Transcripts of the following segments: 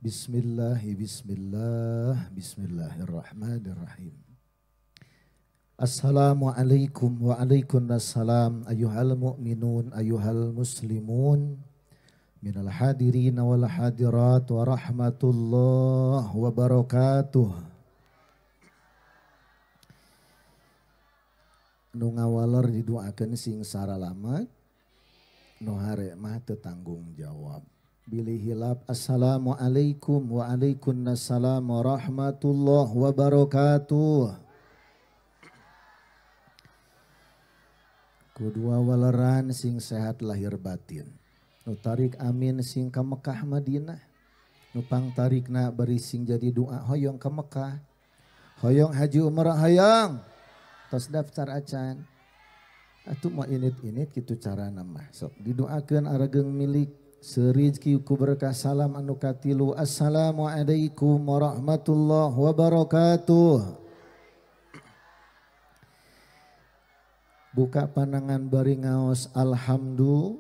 Bismillahirrahmanirrahim. Assalamualaikum waalaikumsalam ayyuhal mu'minun ayyuhal muslimun minal hadirin wal hadirat wa rahmatullah wa barakatuh. Nu ngawaler didoakeun sing saralamat, nu hare mah teu tanggung jawab. Bilih hilap assalamualaikum waalaikumsalam warahmatullahi wabarakatuh. Kedua waleran sing sehat lahir batin. Nu tarik amin sing ka Mekah Madinah. Nu pangtarikna bari sing jadi doa hoyong ka Mekah. Hoyong haji umrah hoyong. Tos daftar acan. Atuh mah init-init kitu carana mah. Sok didoakeun arageng milik serizki ku berkah salam anu katilu. Assalamualaikum warahmatullahi wabarakatuh. Buka pandangan bari ngaos alhamdu,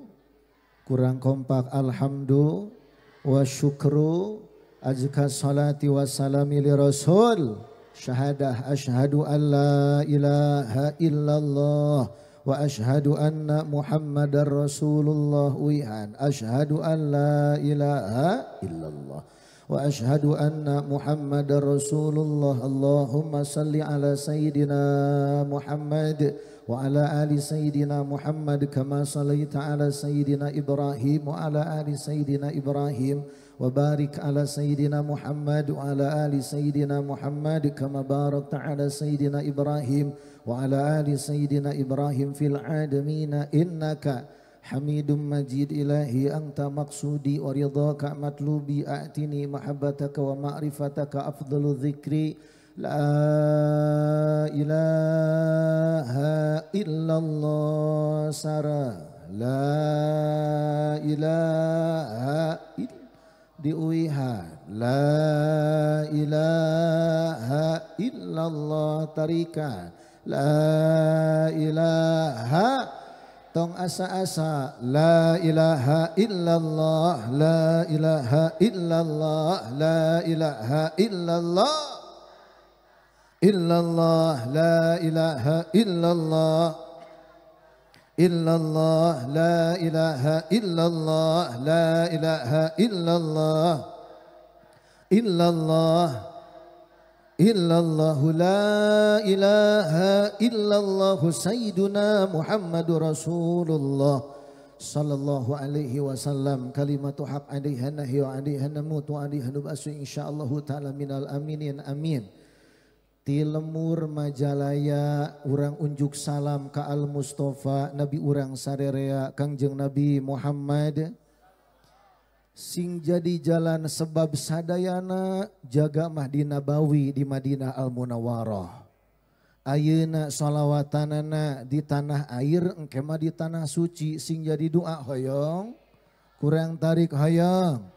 kurang kompak alhamdu wa syukru, azka salati wa salami li rasul, syahadah asyhadu an la ilaha illallah wa ashhadu anna Muhammadar Rasulullah wihan ashhadu an la ilaha illallah wa ashhadu anna Muhammadar Rasulullah. Allahumma salli ala sayyidina Muhammad wa ala ali sayyidina Muhammad kama sallaita ala sayyidina Ibrahim wa ala ali sayyidina Ibrahim wa barik ala sayyidina Muhammad wa ala ali sayyidina Muhammad kama barakta ala sayyidina Ibrahim wa ala ali sayyidina Ibrahim fil alamin innaka hamidum majid. Ilahi anta maqsudi wa ridhaka matlubi a'tini mahabbataka wa ma'rifataka afdalu dzikri la ilaha illallah sara la ilaha diuiha la ilaha illallah tarikan la ilaha tong asa-asa la ilaha illallah la ilaha illallah la ilaha illallah illallah la ilaha illallah illallah la ilaha illallah la ilaha illallah illallah illallahu la ilaha illallah sayyiduna Muhammadur Rasulullah sallallahu alaihi wasallam kalimatu haq alaiha nahi wa alaiha namut wa alaiha nubasu insyaallah ta'ala minal aminin amin. Ti lemur Majalaya urang unjuk salam ka al Mustafa Nabi urang sarerea Kangjeng Nabi Muhammad sing jadi jalan sebab sadayana jaga Masjid Nabawi di Madinah Al Munawwarah. Ayeuna shalawatanana di tanah air engke mah di tanah suci sing jadi doa hoyong kurang tarik hoyong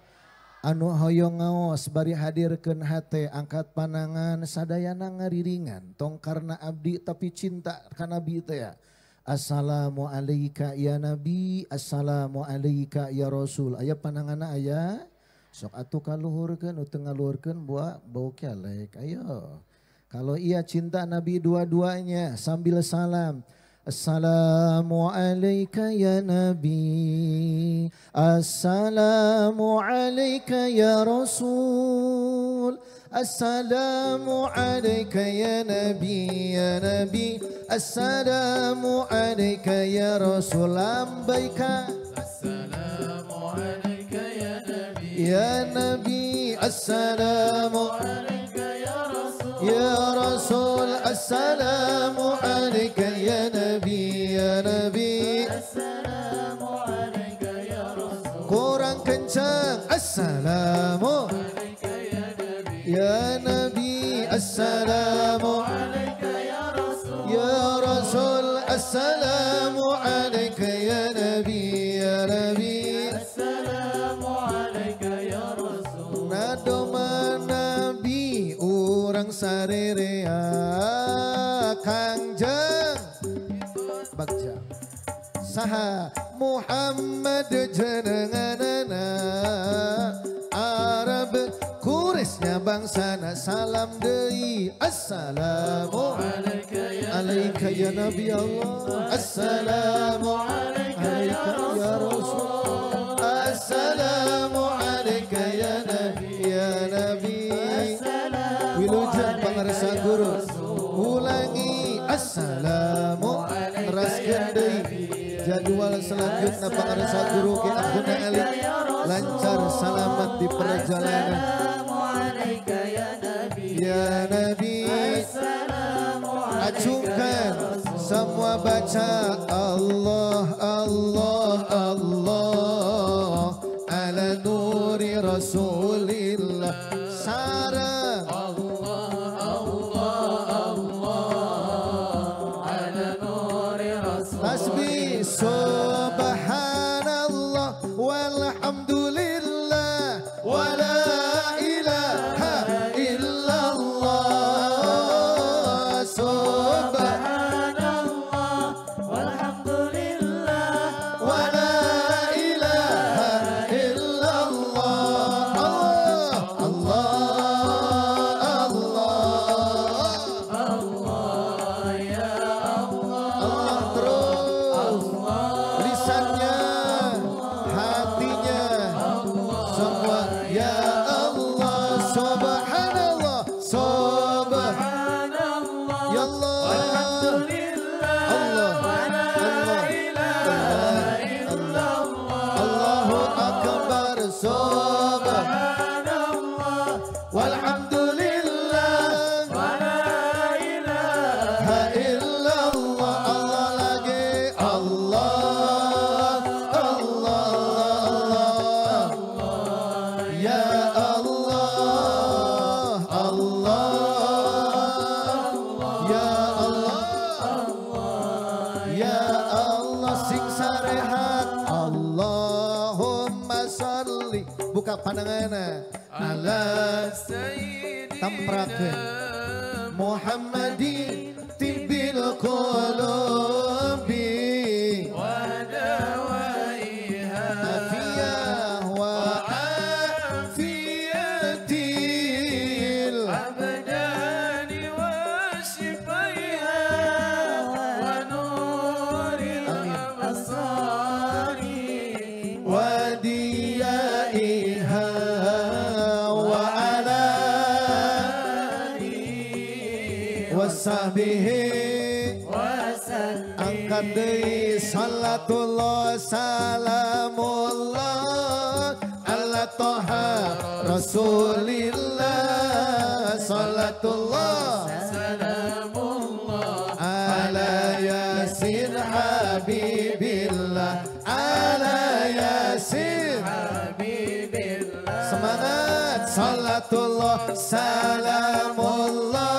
anu hoyong ngaos bari hadirkeun hate angkat panangan sadayana ngariringan tong karna abdi tapi cinta ka Nabi teh ya. Assalamu alayka ya Nabi, assalamu alayka ya Rasul. Aya pananganna aya, sok atuh kaluhurkeun, teu ngaluhurkeun bau kelek. Ayo. Kalau iya cinta Nabi dua-duanya sambil salam. Assalamu alayka ya Nabi, assalamu alayka ya Rasul. Assalamu alayka ya Nabi, assalamu alayka ya Rasul. Lambaika assalamu alayka ya Nabi, assalamu alayka ya Rasul. Ya Rasul assalamu alayka ya Nabi, assalamu alayka ya Rasul. Kurang kencang assalamu ya Nabi, assalamu alayka ya Rasul. Ya Rasul, assalamu alayka ya Nabi, assalamu alayka ya Rasul. Nadoma Nabi urang sarerea Kangjeng Bagja saha Muhammad jenenganana Arab Quraisnya bangsana salam deui. Assalamu alaika ya Nabi Allah. Assalamu alaika ya Rasul. Assalamu alaika ya Nabi. Wilujeng pangarsa guru ulangi. Assalamu teraskeun deui. Jadwal selanjutnya pangarsa guru ke Abduna Ali lancar selamat di perjalanan. Ya Nabi, acungkan semua baca Allah Allah Allah ala nuri Rasulillah. Sarang Allah Allah Allah ala nuri Rasulillah. Tasbih subhanallah walhamdulillah wala pandanganna ala tamprakeun Muhammadin tibil qulubi wa dawaiha afiyah wa afiyatil abdani wa shifaiha wa nuril absari wa diyaiha sahbihi angkat deui salatullah salamullah ala toha rasulillah salatullah salamullah ala yasin habibillah ala yasin habibillah. Semangat salatullah salamullah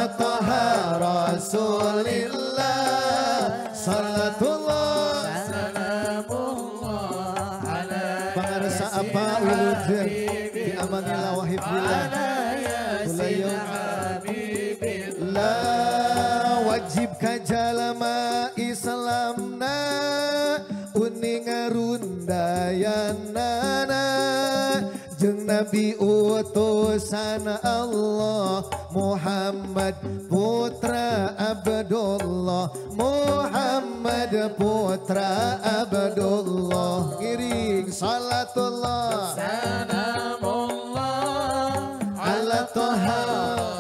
Taha Rasulillah salatullah salamullah ala pangarsa apa wilujeng di amanillah wa hifzillah la wajib ka jalma islamna uning ngarundayanana jeung Nabi utusan Allah Muhammad putra Abdullah Muhammad putra Abdullah ngiring salatullah salamullah ala toha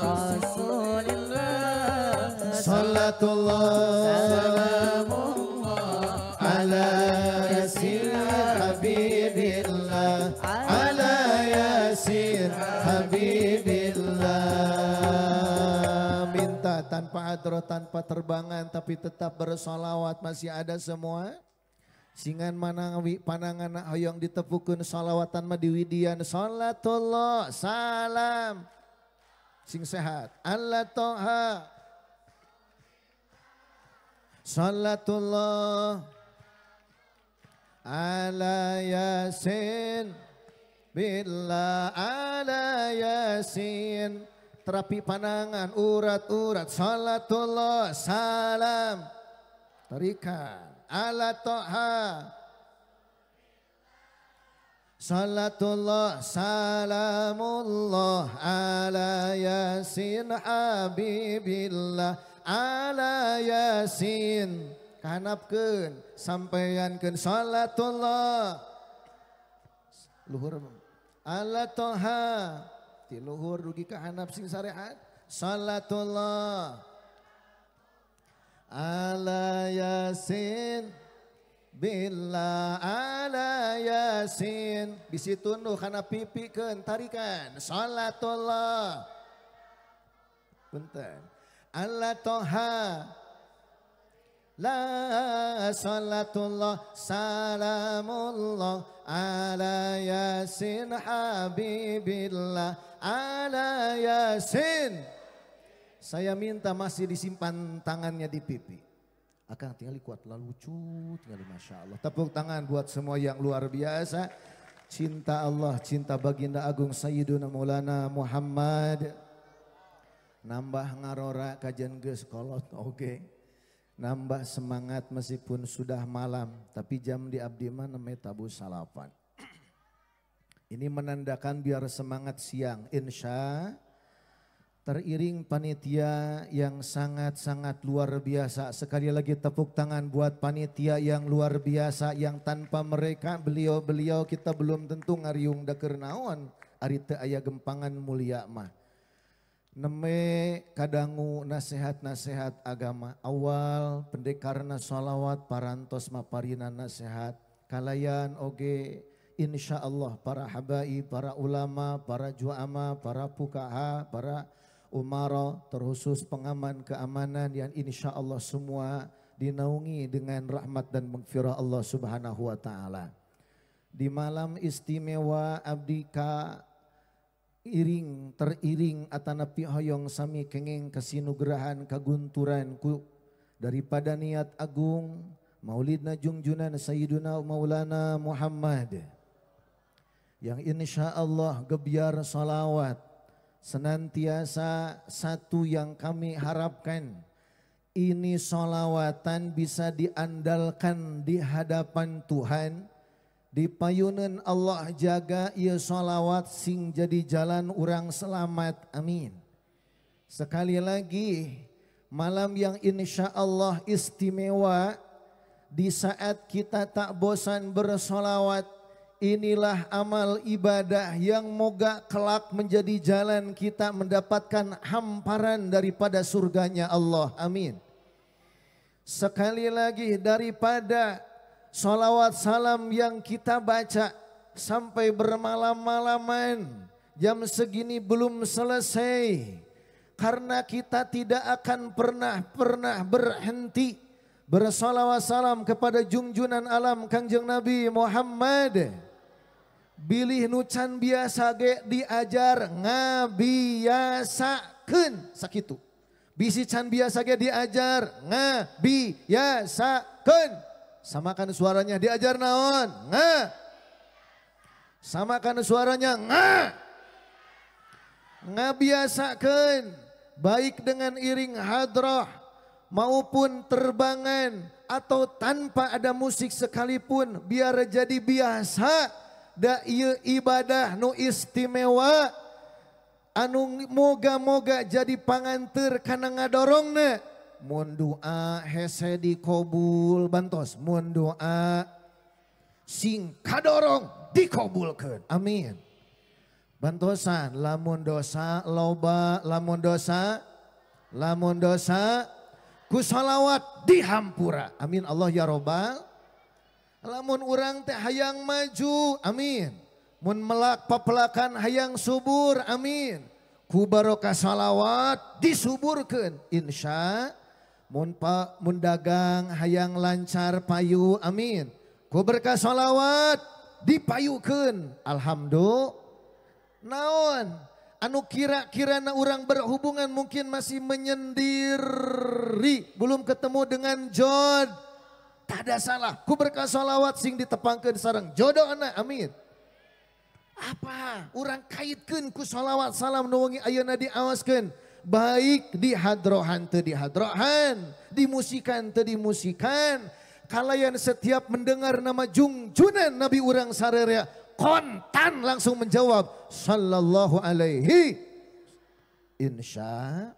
rasulillah salatullah salamullah ala yasin habibillah ala yasin habibillah. Minta tanpa adro, tanpa terbangan, tapi tetap bersolawat. Masih ada semua? Singan manawi panangan hoyong ditepukun solawatan madiwidian. Salatullah salam. Sing sehat. Allah toha. Salatullah ala yasin. Bila ala yasin. Terapi panangan urat-urat. Salatullah salam. Tarikan ala toha Salatullah salamullah ala yasin habibillah ala yasin. Kahanapkeun sampaiankeun salatullah luhur ala toha ti luhur dugi kahanap sing syariat. Salatullah ala yasin billah ala yasin. Bisi tunduh kana pipikeun tarikan salatullah punten ala toha la salatullah salamullah ala yasin habibillah ala yasin. Saya minta masih disimpan tangannya di pipi. Akang tinggal kuat lalu lucu, tinggal Masya Allah. Tepuk tangan buat semua yang luar biasa. Cinta Allah, cinta baginda agung Sayyiduna Maulana Muhammad. Nambah ngarora kajian geus kolot oke. Nambah semangat meskipun sudah malam. Tapi jam di abdi mah nemeh tabu salapan. Ini menandakan biar semangat siang. Insya teriring panitia yang sangat-sangat luar biasa. Sekali lagi tepuk tangan buat panitia yang luar biasa. Yang tanpa mereka beliau-beliau kita belum tentu ngariung daker naon. Ari teu aya gempangan mulia mah. Neme kadangu nasihat-nasihat agama. Awal pendekarna sholawat parantos maparina nasihat. Kalayan oge insya Allah para habai, para ulama, para juama, para pukaha, para umara, terkhusus pengaman keamanan yang insya Allah semua dinaungi dengan rahmat dan maghfirah Allah Subhanahu wa Ta'ala. Di malam istimewa abdi ka iring teriring atanapi hoyong sami kengeng kasinugrahan kagunturan ku daripada niat agung maulidna jungjunan Sayyiduna Maulana Muhammad yang insya Allah gebiar salawat. Senantiasa satu yang kami harapkan, ini sholawatan bisa diandalkan di hadapan Tuhan. Di payunan Allah jaga ia sholawat sing jadi jalan orang selamat. Amin. Sekali lagi malam yang insya Allah istimewa. Di saat kita tak bosan bersolawat. Inilah amal ibadah yang moga kelak menjadi jalan kita mendapatkan hamparan daripada surganya Allah. Amin. Sekali lagi daripada sholawat salam yang kita baca sampai bermalam-malaman jam segini belum selesai. Karena kita tidak akan pernah berhenti bersolawat salam kepada junjunan alam Kangjeng Nabi Muhammad. Bilih nucan biasa ge diajar ngabiasakeun sakitu. Bisi can biasa ge diajar ngabiasakeun. Samakan suaranya diajar naon? Samakan suaranya ngabiasakeun baik dengan iring hadrah maupun terbangan atau tanpa ada musik sekalipun biar jadi biasa. Da ieu ibadah nu istimewa anu moga-moga jadi panganteur kana ngadorongna. Mun doa hese dikabul bantos, mun doa sing kadorong dikabulkeun. Amin. Bantosan lamun dosa loba, lamun dosa ku sholawat dihampura. Amin Allah ya robbal. Lamun urang teh hayang maju, amin. Mun melak papelakan hayang subur, amin. Ku barokah salawat disuburkeun, insya. Mun dagang hayang lancar payu, amin. Ku berkah salawat dipayukeun, alhamdulillah. Naon anu kira-kira na urang berhubungan mungkin masih menyendiri, belum ketemu dengan jod. Tak ada salah, ku berkah salawat sing ditepangkeun sareng jodoh anak, amin. Apa? Urang kaitkeun ku salawat salam nu wengi ayeuna diawaskeun. Baik di hadrohan teu di hadrohan, dimusikan teu dimusikan. Kalayan setiap mendengar nama junjunan Nabi urang sararea, kontan langsung menjawab sallallahu alaihi. Insya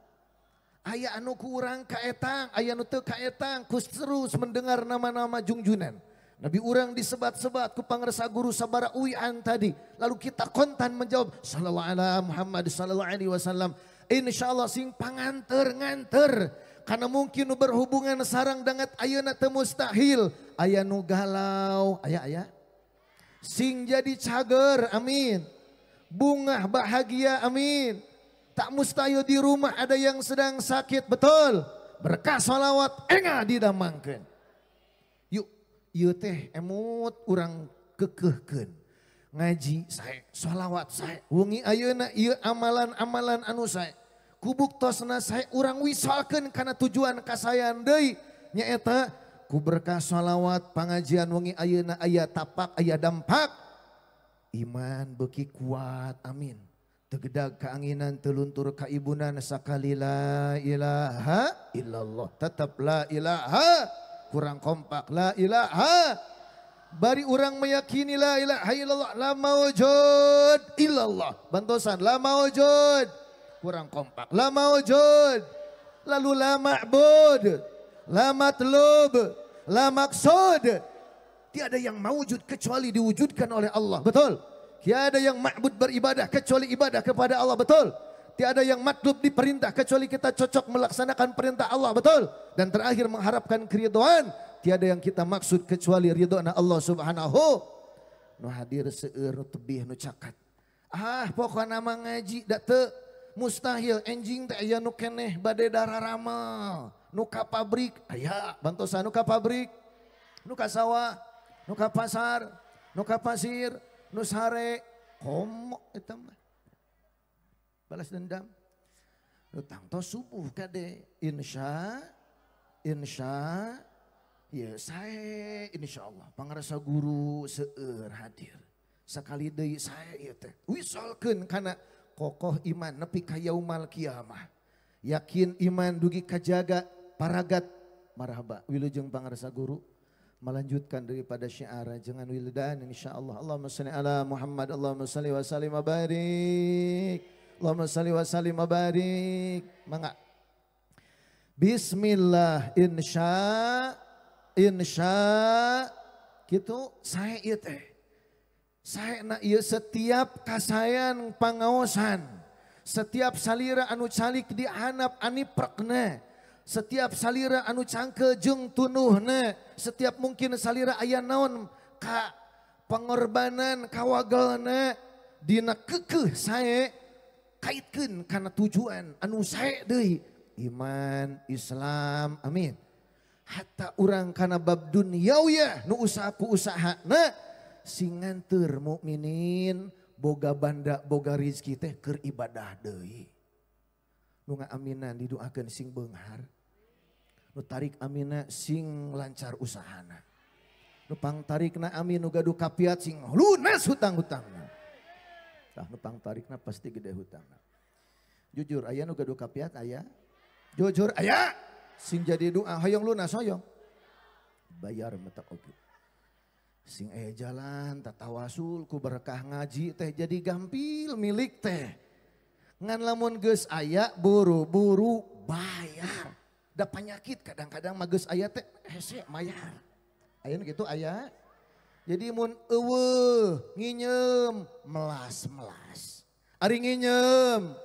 aya anu kurang kaetang, aya anu teu kaetang, kus terus mendengar nama-nama jungjunan. Nabi urang disebat-sebat ku pangresa guru sabara uyan tadi. Lalu kita kontan menjawab sallallahu ala Muhammad sallallahu alaihi wasallam. Insyaallah sing panganter-nganter. Karena mungkin nu berhubungan sarang dengan ayeuna teu mustahil. Aya nu galau, aya. Sing jadi cager, amin. Bunga bahagia, amin. Tak mustahil di rumah ada yang sedang sakit, betul. Berkah salawat enggak didamangkeun. Yuk, ieu teh emut urang kekehkeun. Ngaji sae, salawat sae. Wengi ayeuna ieu amalan-amalan anu sae. Kubuktosna sae urang wisalkeun kana tujuan kasayan deui nyaeta ku berkah salawat pangajian wengi ayeuna aya tapak aya dampak. Iman beuki kuat, amin. Tegedag keanginan teluntur kaibunan sakali la ilaha illallah. Tetap la ilaha. Kurang kompak la ilaha. Bari orang meyakini la ilaha illallah. La maujud illallah. Bantosan la maujud. Kurang kompak. La maujud. Lalu la ma'bud. La matlub. La maksud. Tiada yang maujud kecuali diwujudkan oleh Allah. Betul? Tiada yang ma'bud beribadah kecuali ibadah kepada Allah, betul. Tiada yang matlub diperintah kecuali kita cocok melaksanakan perintah Allah, betul. Dan terakhir mengharapkan keridhaan. Tiada yang kita maksud kecuali ridhoana Allah subhanahu. Nu hadir seueur nu tebih nu cakat. Pokokna nama ngaji da teu mustahil enjing teh aya nu keneh bade dararama. Nu ka pabrik aya, bantosan nu ka pabrik, nu ka sawah, nu ka pasar, nu ka pasir. Nusare komo eta mah balas dendam utang tos subuh kade insya ya sae insyaallah pangarasa guru seueur hadir sakali deui sae ieu teh wisalkeun kana kokoh iman nepi ka yaumul kiamah yakin iman dugi kajaga paragat marhaba wilujeng pangarasa guru melanjutkan daripada syiar jangan wildan insyaallah. Allahumma shalli ala Muhammad, Allahumma shalli wa sallim wa barik. Allahumma shalli wa sallim wa barik. Mangga. Bismillah insya kitu sae ieu teh. Saena ieu setiap kasayan pangaosan. Setiap salira anu calik di hanap aniprekna. Setiap salira anu cangke jeung tunuhna, setiap mungkin salira aya naon ka pengorbanan kawagelna dina keukeuh sae kaitkeun kana tujuan anu sae deui iman Islam amin. Hatta urang kana bab dunyawiyah nu usaha ku usahana sing nganteur mukminin boga banda boga rezeki teh keur ibadah deui. Nu ngaaminan didoakeun sing beunghar. Nu tarik amina sing lancar usahana. Nu pangtarikna amin nu gaduh kapiat sing lunas hutang-hutangna. Tah nu pangtarikna pasti gede hutangna. Jujur aya nu gaduh kapiat aya. Jujur aya. Sing jadi doa hoyong lunas hoyong. Bayar mata oge. Sing aya jalan tatawasul ku berkah ngaji teh jadi gampil milik teh. Ngan lamun geus aya buru-buru bayar. Da penyakit kadang-kadang mageus aya teh hese mayar. Aya nu kitu aya. Jadi mun eueuh nginyem melas-melas. Ari nginyem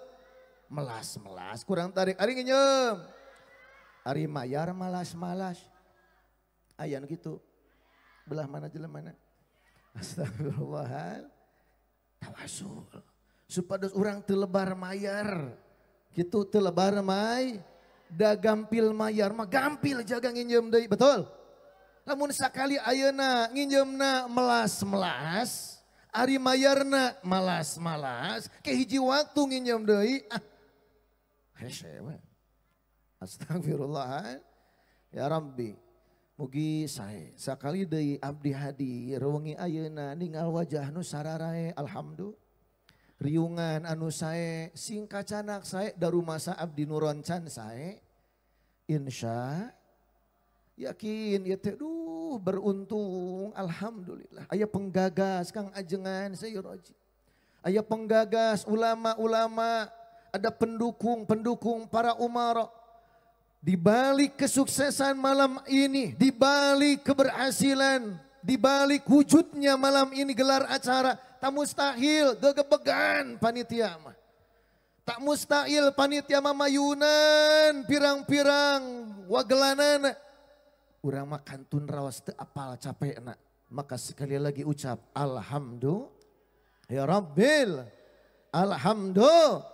melas-melas kurang tarik ari nginyem. Ari mayar malas-malas. Aya nu kitu. Belah mana jelemana? Astagfirullah. Tawasul. Supados urang teu lebar mayar. Kitu teu lebar may. Da gampil mayar mah gampil jaga nginjem deui betul. Lamun sakali ayeuna nginjemna melas-melas, ari mayarna malas-malas, ke hiji waktu nginjem deui hese we. Astagfirullah. Ya Rabbi, mugi sae sakali deui abdi hadir wengi ayeuna ningal wajah nu sararae alhamdulillah. Riungan anu sae sing kacanak sae darumasa abdi nuroncan sae insya yakin ya teh beruntung, alhamdulillah. Aya penggagas Kang Ajengan Sayyid Roji. Aya penggagas ulama-ulama, ada pendukung-pendukung para umara. Di balik kesuksesan malam ini, di balik keberhasilan, di balik wujudnya malam ini gelar acara, tak mustahil gegebegan panitia mah. Tak mustahil panitia mah mayunan pirang-pirang wagelanan. Urang mah kantun rawas teu apal capekna. Maka sekali lagi ucap alhamdulillah ya Rabbil alhamdulillah.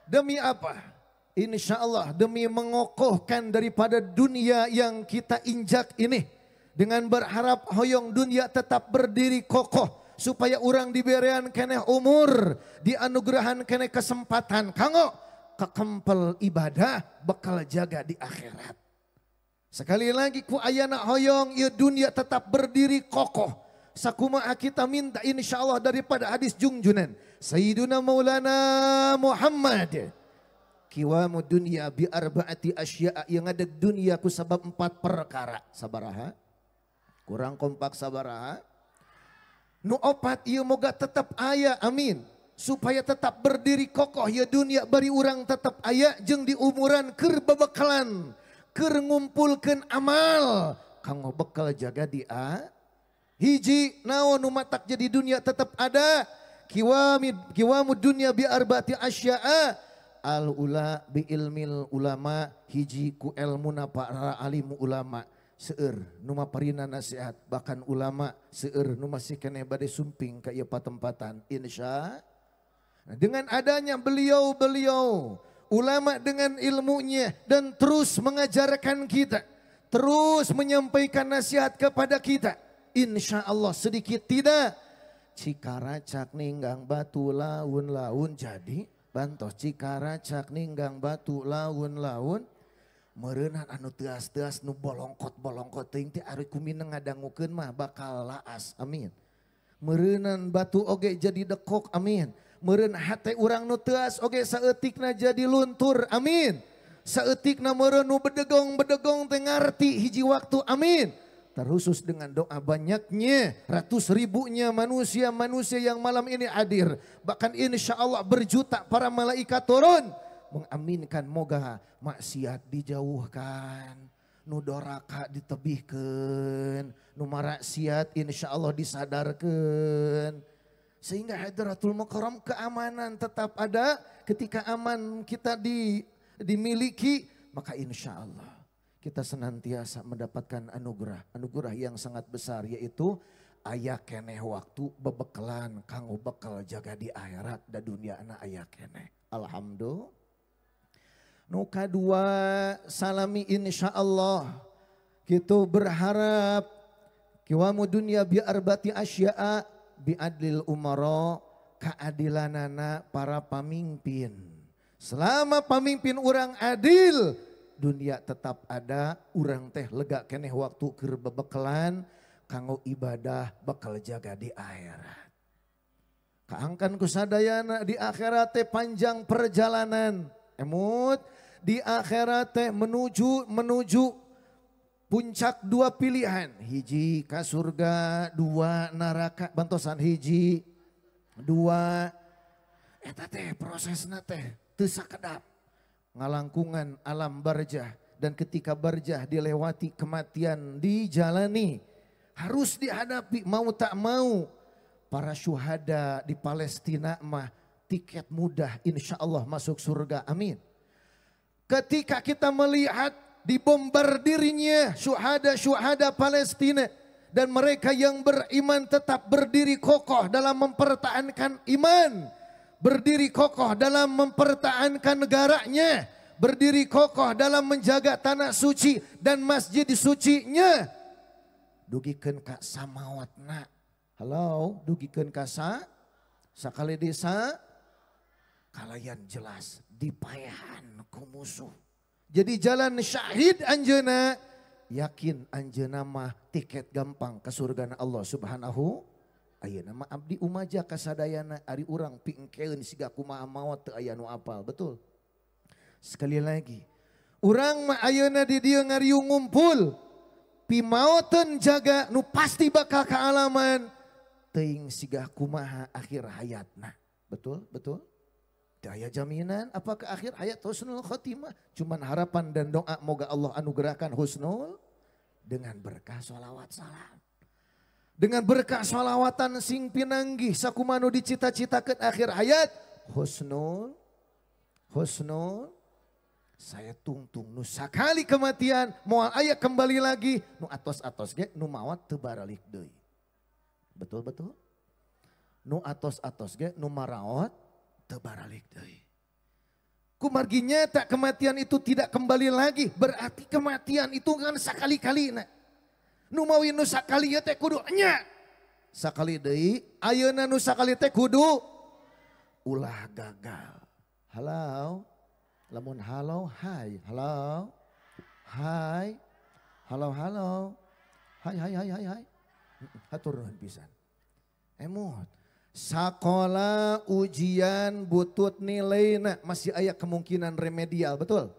Demi apa? Insya Allah demi mengokohkan daripada dunia yang kita injak ini. Dengan berharap hoyong dunia tetap berdiri kokoh. Supaya orang diberian keneh umur. Dianugerahan keneh kesempatan. Kanggo kekempel ibadah bakal jaga di akhirat. Sekali lagi ku ayana hoyong ya dunia tetap berdiri kokoh. Sakumaha kita minta insya Allah daripada hadis jungjunan. Sayyiduna Maulana Muhammad. Kiwamu dunia bi arba'ati asya'a, yang ada dunia ku sabab 4 perkara. Sabaraha? Kurang kompak sabaraha? Nu opat ieu moga tetap aya, amin. Supaya tetap berdiri kokoh ya dunia bari urang tetap aya jeung di umuran keur babakalan, keur ngumpulkeun amal. Kanggo bekal jaga dia. Hiji naon nu matak jadi dunia tetap ada. Kiwamu dunia bi arba'ati asya'a. Al-ula bi ilmil ulama, hiji ku elmuna para alimu ulama. Seueur nu maparina nasihat, bahkan ulama seueur nu masih keneh bade sumping ka ieu patempatan. Insya dengan adanya beliau-beliau ulama dengan ilmunya dan terus mengajarkan kita, terus menyampaikan nasihat kepada kita. Insya Allah sedikit tidak cikaracak ninggang batu laun-laun jadi bantos cikaracak ninggang batu laun-laun meureunna anu teas-teas nu bolongkot-bolongkot teuing teh ari kumineng ngadangukeun mah bakal laas, amin. Meureunnan batu oge jadi dekok, amin. Meureun hate urang nu teas oge saeutikna jadi luntur, amin. Saeutikna meureun nu bedegong-bedegong teh ngarti hiji waktu, amin. Terusus dengan doa banyaknya, ratus ribunya manusia-manusia yang malam ini hadir. Bahkan insya Allah berjuta para malaikat turun. Mengaminkan moga maksiat dijauhkan. Nu doraka ditebihkan. Nu maksiat insya Allah disadarkan. Sehingga Hadratul Mukarram keamanan tetap ada. Ketika aman kita dimiliki, maka insya Allah kita senantiasa mendapatkan anugerah yang sangat besar, yaitu aya keneh waktu bebekalan kanggo bekal jaga di akhirat da dunia na aya keneh. Alhamdulillah. Nu kadua salami insyaallah kitu berharap kiwamu dunia bi arbati asya'a bi adlil umara, keadilanana para pamimpin. Selama pamimpin orang adil, dunia tetap ada, urang teh lega keneh waktu keur bebekalan kanggo ibadah bakal jaga di akhirat. Kaangkan ku sadayana di akhirat teh panjang perjalanan. Emut di akhirat teh menuju puncak 2 pilihan. Hiji ka surga, 2 neraka. Bantosan hiji, 2. Eta teh prosesna teh teu sakedap. Ngalangkungan alam barjah, dan ketika barjah dilewati kematian dijalani, harus dihadapi mau tak mau. Para syuhada di Palestina mah tiket mudah insya Allah masuk surga, amin. Ketika kita melihat dibombardirnya syuhada Palestina dan mereka yang beriman tetap berdiri kokoh dalam mempertahankan iman, berdiri kokoh dalam mempertahankan negaranya, berdiri kokoh dalam menjaga tanah suci dan masjid sucinya. Dugikeun ka samawatna. Halo, dugikeun ka sakali desa kalayan jelas dipaehan ku musuh. Jadi jalan syahid anjeuna, yakin anjeuna mah tiket gampang ke surga Allah Subhanahu. Ayeuna mah abdi umaja kasadayana ari urang pingkeun siga kumaha maot teu aya nu apal, betul. Sekali lagi, urang mah ayeuna di dieu ngariung ngumpul pimaoten jaga nu pasti bakal kealaman teuing sigah kumaha akhir hayatna. Betul, betul. Daya jaminan apakah akhir hayat husnul khotimah. Cuman harapan dan doa moga Allah anugerahkan husnul dengan berkah sholawat salam. Dengan berkah sholawatan sing pinanggih sakumanu dicita-citakeun akhir hayat husnul. Saya tungtung nu sakali kematian moal aya kembali lagi nu atos-atos ge nu maot teu baralik deui. Betul betul. Nu atos-atos ge nu maraot teu baralik deui. Kumargi nyata kematian itu tidak kembali lagi, berarti kematian itu kan sakali-kalina. Nu mawi nu sakali teh kudu nya. Sakali deui, ayeuna nu sakali teh kudu ulah gagal. Halo. Lamun halo, hai, halo, hai, halo, hai, hatur nuhun pisan. Emot, sakola ujian butut nilainya masih aya kemungkinan remedial, betul?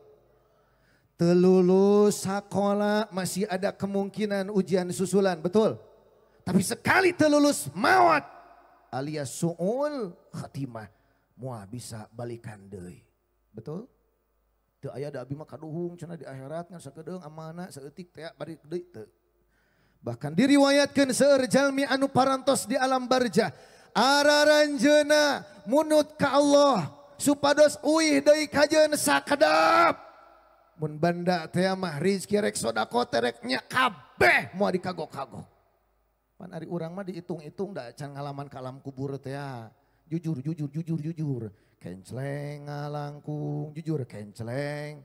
Telulus sakola masih ada kemungkinan ujian susulan, betul? Tapi sekali telulus mawat alias su'ul khatimah, moal bisa balikan deui, betul? Teu aya da abi mah kaduhung cenah di akhirat ngan sakedeung amanah saeutik teh bari deui teu. Bahkan diriwayatkeun seueur jalmi anu parantos di alam barzah araranjeuna munut ka Allah supados uih deui kajeun sakedap. Mun banda teh mah rezeki rek sodako teh rek nya kabeh moal dikagok-kagok. Pan ari urang mah diitung-itung da can ngalaman ka alam kubur teh. Jujur. Kenceleng ngalangkung, jujur kenceleng.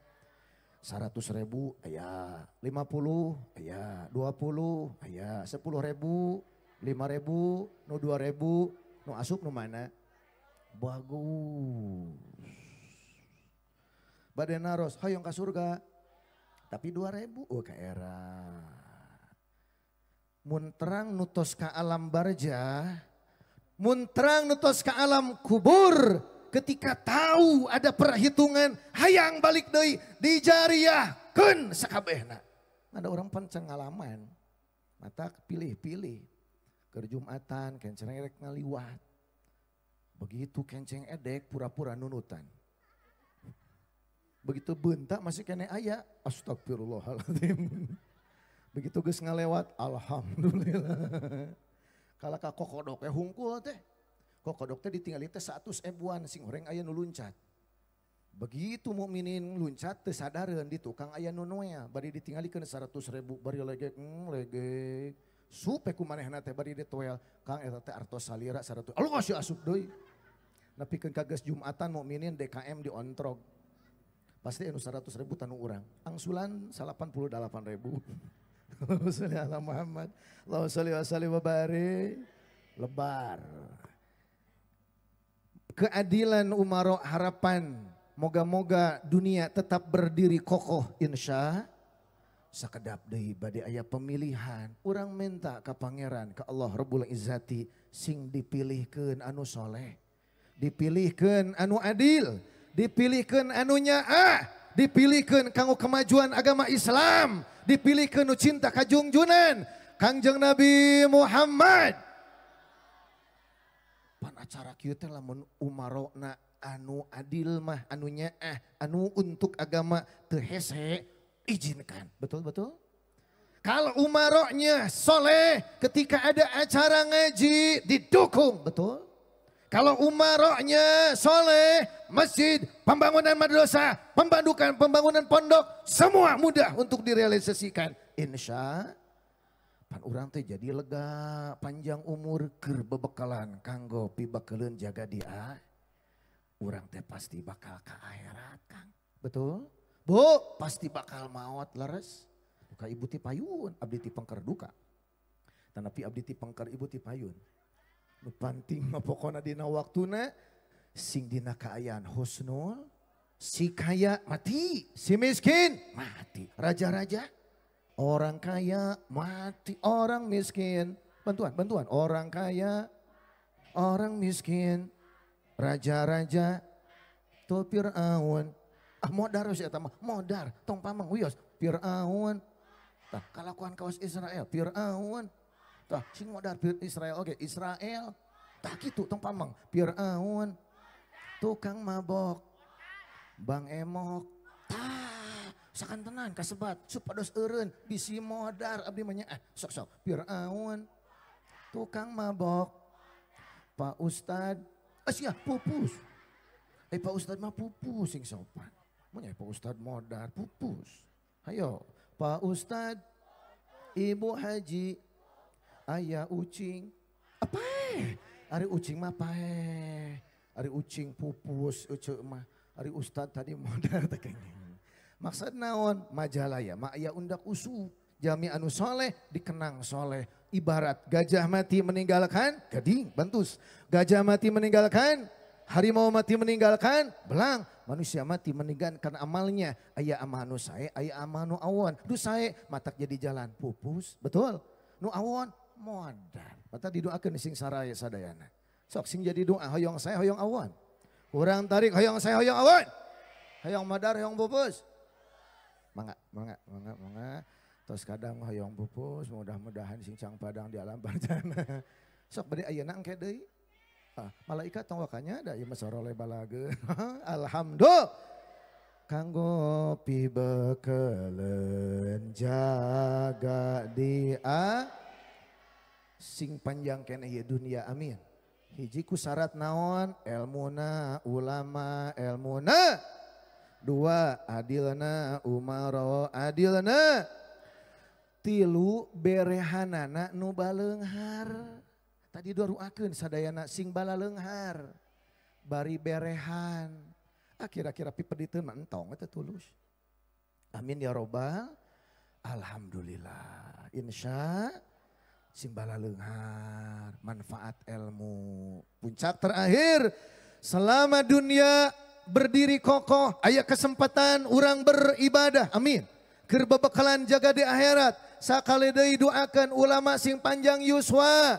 100.000 aya, 50 aya, 20 aya, 10.000, 5.000, nu 2.000, nu asup nu mana? Bagus. Bade naros, hoyong ka surga. Tapi 2.000, ka era. Mun terang nutos ka alam barzah, mun terang nutos ka alam kubur, ketika tahu ada perhitungan hayang balik deui dijariahkeun sakabehna. Ada orang pancen ngalaman. Mata pilih-pilih. Keur Jumatan kenceng rek ngaliwat. Begitu kenceng edek pura-pura nunutan. Begitu bentak masih kene aya. Astagfirullahaladzim. Begitu geus ngalewat alhamdulillah. Kalau ka kokodok hungkul teh. Kokodok teh ditinggali teh 100.000-an sing horeng aya nu luncat. Begitu mukminin luncat teu sadareun di tukang aya nu noea bari ditinggalikeun 100.000 bari legek legek. Supe ku manehna teh bari ditoel Kang eta teh artos salira 100. Aloh masih asup deui. Nepikeun ka geus Jumatan mukminin DKM diontrog. Pasti anu 100.000 tanu urang. Angsulan 88.000. Allahumma sholli ala Muhammad. Allahumma sholli wa sallim wa barik. Lebar. Keadilan umaro harapan moga-moga dunia tetap berdiri kokoh insya sakedap deui bade aya pemilihan urang minta ka pangeran ka Allah Rabbul Izzati sing dipilihkeun anu soleh dipilihkeun anu adil dipilihkeun anu nyaah dipilihkeun kanggo kemajuan agama Islam dipilihkeun nu cinta ka junjunan Kangjeng Nabi Muhammad. Pan acara kieu teh lamun umarona anu adil mah anu nyaah anu untuk agama teu hese izinkan. Betul betul. Kalau umaronya soleh ketika ada acara ngaji didukung. Betul. Kalau umaronya soleh masjid, pembangunan madrasah, pembangunan pondok semua mudah untuk direalisasikan. Insya pan urang teh jadi lega panjang umur keur bebekalan kanggo pibakeun jaga dia. Urang teh pasti bakal ka akhirat Kang. Betul? Bu, pasti bakal maot leres. Buka ibu ti payun, abdi ti pengker duka. Tanapi abdi ti pengker ibu ti payun. Nu penting mah pokona dina waktuna sing dina kaayaan husnul, si kaya mati, si miskin mati. Raja-raja orang kaya mati, orang miskin. Bantuan. Orang kaya, orang miskin, raja-raja, tuh Fir'aun. Ah modar sih eta mah, modar. Tong pamang wios, Fir'aun. Tah kalakuan kawas Israel, Fir'aun. Tah sing modar Israel oke, Israel. Tah kitu tong pamang, Fir'aun. Tukang mabok. Bang Emok. Tah sakan tenan kasebat supados eureun bisi modar abdi mah nya sok-sok Fir'aun. Tukang mabok. Pak Ustad, sia pupus. Pak Ustad mah pupus sing sopan. Munya Pak Ustad modar pupus. Hayo, Pak Ustad, Ibu Haji, Ayah Ucing. Apa? Ari Ucing mah pae. Ari Ucing pupus, ucuk mah. Ari Ustad tadi modar teh kenging. Maksud naon? Majalah ya, mak aya undak usu. Jami anu soleh dikenang soleh. Ibarat gajah mati meninggalkan gading, bantus. Gajah mati meninggalkan, harimau mati meninggalkan, belang. Manusia mati meninggalkan amalnya. Aya amanu sae, aya amanu awan. Du sae matak jadi jalan pupus, betul. Nu awan modal. Mata didoakeun sing saraya sadayana. Sok sing jadi doa hoyong saya hoyong awan. Urang tarik hoyong saya hoyong awan. Hoyong madar hoyong pupus. Mangga. Tos kadang hoyong pupus, mudah-mudahan sing cang padang di alam barjana. Sok bade ayeuna engke deui. Malaikat tong wakanya da ieu mah sorole balageun. Alhamdulillah. Kanggo pibekeleun jaga dia sing panjang keneh ieu dunia amin. Hiji ku syarat naon? Elmuna ulama elmuna. Dua adilna umaro adilna. Tilu berehanana nu baleunghar. Tadi doruakeun sadayana sing balaleunghar. Bari berehan. Kira-kira pipediteun mah entong eta tulus. Amin ya robbal. Alhamdulillah. Insya sing balaleunghar, manfaat ilmu. Puncak terakhir, selama dunia berdiri kokoh, aya kesempatan urang beribadah. Amin. Keur babakalan jaga di akhirat. Sakali deui doakeun ulama sing panjang yuswa.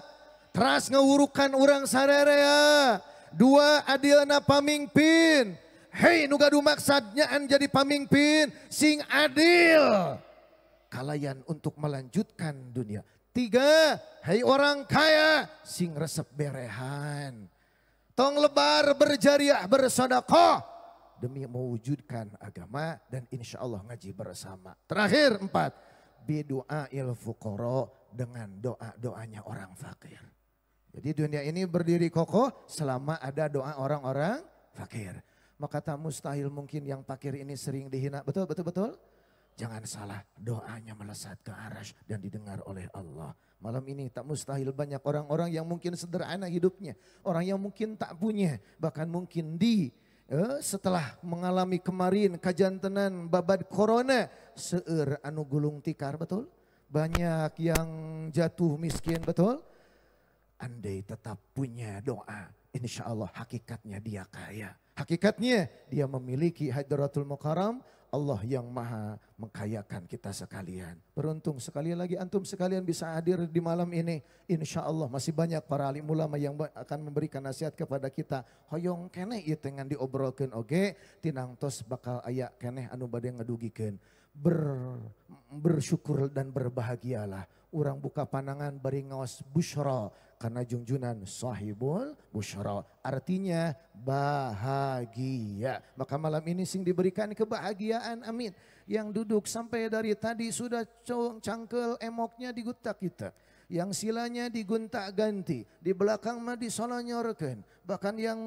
Teras ngawurukan urang sarerea. Dua adilna pamimpin. Hei nu gaduh maksudnya jadi pamimpin sing adil. Kalayan untuk melanjutkan dunia. Tiga, hei orang kaya sing resep berehan. Tong lebar berjariah bersedekah. Demi mewujudkan agama dan insya Allah ngaji bersama. Terakhir empat, bidu'ail fuqara dengan doa-doanya orang fakir. Jadi dunia ini berdiri kokoh selama ada doa orang-orang fakir. Maka tak mustahil mungkin yang fakir ini sering dihina. Betul, betul, betul. Jangan salah, doanya melesat ke arasy dan didengar oleh Allah. Malam ini tak mustahil banyak orang-orang yang mungkin sederhana hidupnya. Orang yang mungkin tak punya, bahkan mungkin setelah mengalami kemarin kajantenan babad corona, seueur anu gulung tikar, betul? Banyak yang jatuh miskin, betul? Andai tetap punya doa, insya Allah hakikatnya dia kaya. Hakikatnya dia memiliki Hadratul Mukarram, Allah yang maha mengkayakan kita sekalian. Beruntung sekali lagi antum sekalian bisa hadir di malam ini. Insya Allah masih banyak para alim ulama yang akan memberikan nasihat kepada kita. Hoyong keneh ieu teh ngan diobrolkeun oge, tinang tos bakal aya keneh anu bade ngadugikeun. Bersyukur dan berbahagialah. Urang buka panangan bari ngaos busyra karena junjunan sahibul busyra. Artinya bahagia. Maka malam ini sing diberikan kebahagiaan, amin. Yang duduk sampai dari tadi sudah cangkel emoknya diguntak kita. Yang silanya diguntak ganti. Di belakang mah disolonyorkeun. Bahkan yang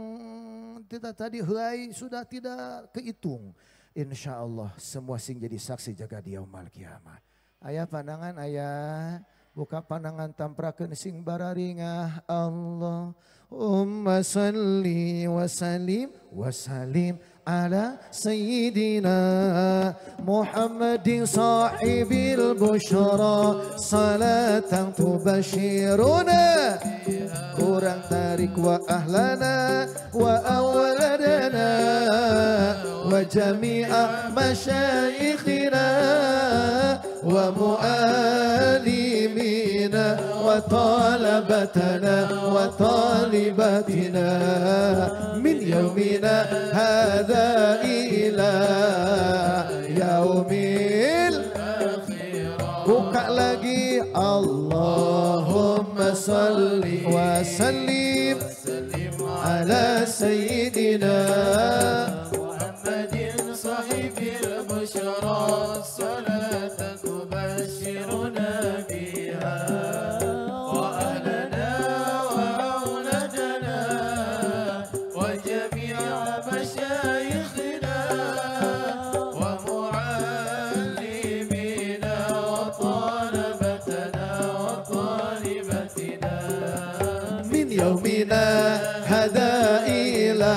kita tadi helai sudah tidak kehitung. Insya Allah semua sing jadi saksi jaga di yaumul kiamah. Ayah pandangan ayah, buka pandangan tamprakeun sing bararingah Allah. Salli wa salim ala sayyidina Muhammadin sahibil busyra salatan tubashiruna kurang tarik wa ahlana wa awladana wa jami'a masyayikhina wa mu'alimina wa talabatana wa talibatina min yaumina hadha ila yaumil lagi. Allahumma salli wa sallim ala sayyidina Muhammadin sahibil busyara salatan tubashiruna biha wa ahlana wa auladana wa jami'a masyayikhina wa muallimina wa talabatana wa talibatina min yaumina hada ila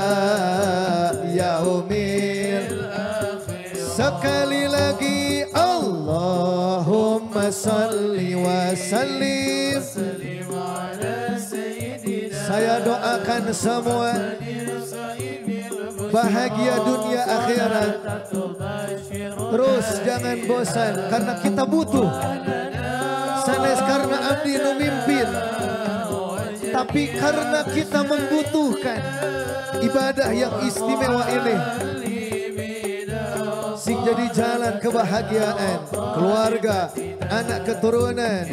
yaumil akhir. Sekali lagi Allahumma salli wa sallim. Saya doakan semua bahagia dunia akhirat. Terus jangan bosan karena kita butuh. Sanes karena abdi nu mimpin. Tapi karena kita membutuhkan ibadah yang istimewa ini, sing jadi jalan kebahagiaan keluarga, anak keturunan.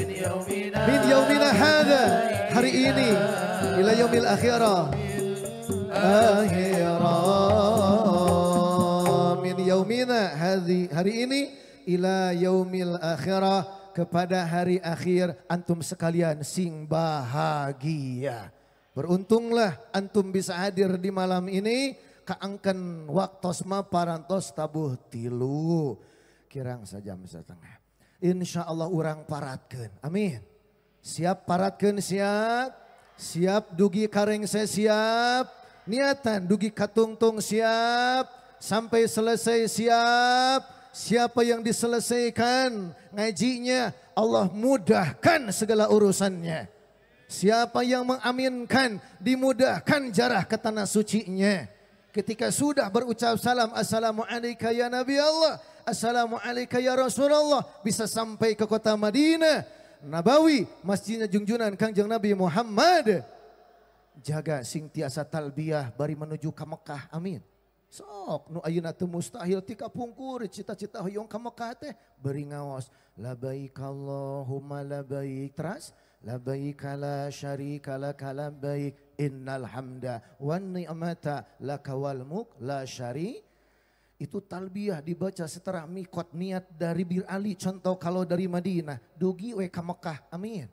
Min yaumina hada, hari ini, ila yaumil akhirah. Min yaumina hari ini ila yaumil akhirah, kepada hari akhir antum sekalian sing bahagia. Beruntunglah antum bisa hadir di malam ini. Kaangkan waktosma parantos tabuh tilu. Kirang sajam setengah. Insya Allah urang paratkeun. Amin. Siap paratkeun siap. Siap dugi kareng saya siap. Niatan dugi katungtung siap. Sampai selesai siap. Siapa yang diselesaikan ngajinya, Allah mudahkan segala urusannya. Siapa yang mengaminkan, dimudahkan jarah ke tanah sucinya. Ketika sudah berucap salam, Assalamualaikum ya Nabi Allah, Assalamualaikum ya Rasulullah, bisa sampai ke kota Madinah Nabawi, masjidnya junjunan Kangjeng Nabi Muhammad. Jaga sing tiasa talbiyah bari menuju ke Mekah, amin. Sok nu ayeuna teu mustahil tika pungkur cita-cita hoyong ka Mekah teh beri ngaos labaik Allahumma labaik teras labaik la syarika lak labaik innal hamda wan ni'mata lakawal mulk la syari. Itu talbiyah dibaca setelah mikot niat dari Bir Ali, contoh kalau dari Madinah dugi we ka Mekah, amin.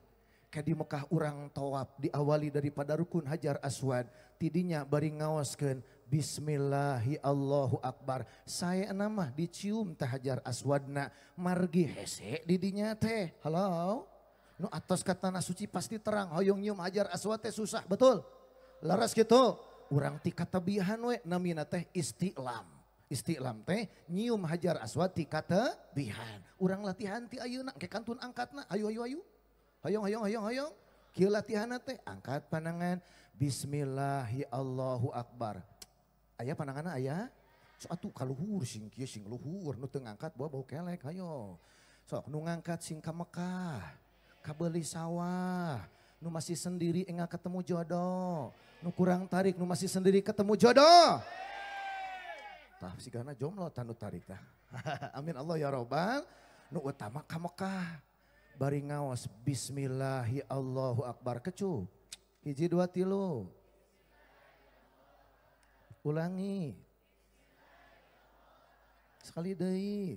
Kayak di Mekah urang tawaf diawali daripada rukun Hajar Aswad, tidinya bari ngaoskeun Bismillahi Allahu Akbar. Saya nama dicium teh Hajar Aswadna margi hese didinya teh. Halo. Nu atas katana suci pasti terang. Hoyong nyium Hajar Aswad teh susah, betul. Laras gitu. Urang ti katabihan we namina teh istiqlam. Istiqlam teh nyium Hajar Aswad ti katabihan. Urang latihan ti ayeuna ke kantun angkatna. Ayo ayo ayo. Hayong. Kieu latihanna teh angkat panangan Bismillahi Allahu Akbar. Aya pananganna aya. So atuh kaluhur sing kieu sing luhur nu teu ngangkat bawa bau kelek hayo. Sok nu ngangkat sing ka Mekah, ka beuli sawah, nu masih sendiri enggak ketemu jodoh, nu kurang tarik nu masih sendiri ketemu jodoh. Tah sigana jomblo tanu tarik tah. Amin Allah ya robbal. Nu utama ka Mekah. Bari ngaos Bismillahi Allahu Akbar kecu. Hiji dua tilu. Ulangi. Sekali deui.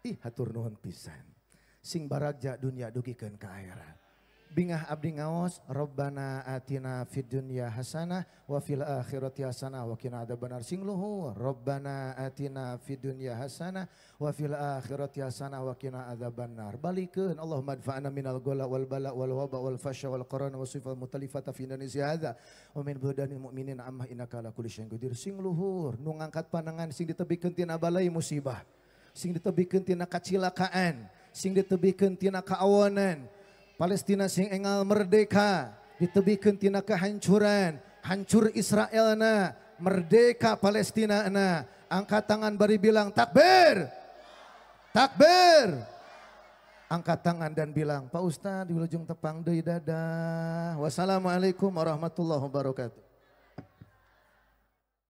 Ih hatur nuhun pisan. Sing baragja dunia dugikeun ka akhirat. Bingah abdi ngaos Rabbana atina fid dunya hasanah wa fil akhirati hasanah wa qina adzabannar. Sing luhur Rabbana atina fid dunya hasanah wa fil akhirati hasanah wa qina adzabannar. Balikeun Allahumma adfa'na minal ghala wal bala wal waba wal fasya wal qarana wa sifal mutalifata fi Indonesia hadza wa min budanil mu'minin amma innaka ala kulli syai'in qadir. Sing luhur nu ngangkat pandangan sing ditebikeun tina balai musibah, sing ditebikeun tina kacilakaan, sing ditebikeun tina kaawonan. Palestina sing engal merdeka, ditebikeun tina kehancuran, hancur Israelna, merdeka Palestina na. Angkat tangan bari bilang takbir. Takbir. Angkat tangan dan bilang, Pak Ustadz di ujung tepang deui dadah. Wassalamualaikum warahmatullahi wabarakatuh.